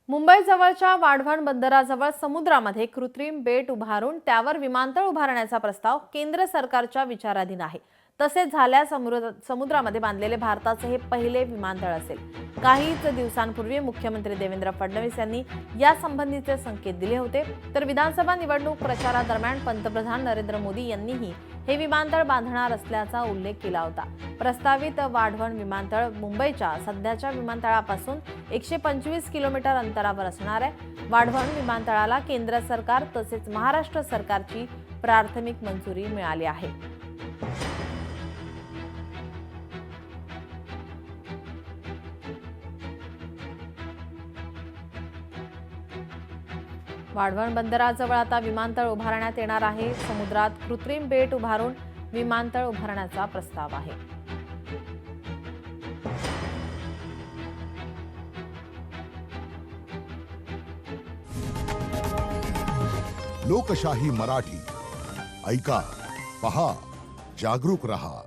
मुंबई जवळच्या वाढवण बंदराजवळ समुद्रामध्ये कृत्रिम बेट उभारून त्यावर विमानतळ उभारण्याचा प्रस्ताव केंद्र सरकारच्या विचाराधीन आहे। तसेच झाल्यास समुद्रामध्ये बांधलेले भारताचे हे पहिले विमानतळ असेल। काहीच दिवसांपूर्वी मुख्यमंत्री देवेंद्र फडणवीस यांनी या संबंधीचे संकेत दिले होते। तर विधानसभा निवडणूक प्रचारादरम्यान पंतप्रधान नरेंद्र मोदी यांनीही हे विमानतळ बांधणार असल्याचा उल्लेख केला होता। प्रस्तावित वाढवण विमानतळ मुंबईच्या सध्याच्या विमानतळापासून 125 किलोमीटर अंतरावर असणार आहे। वाढवण विमानतळाला केंद्र सरकार तसेच महाराष्ट्र सरकारची प्राथमिक मंजुरी मिळाली आहे। वाढवण बंदराजवळ आता विमानतळ उभारण्यात येणार आहे। समुद्रात कृत्रिम बेट उभारून विमानतळ उभारण्याचा प्रस्ताव आहे। लोकशाही मराठी ऐका, पहा, जागरूक रहा।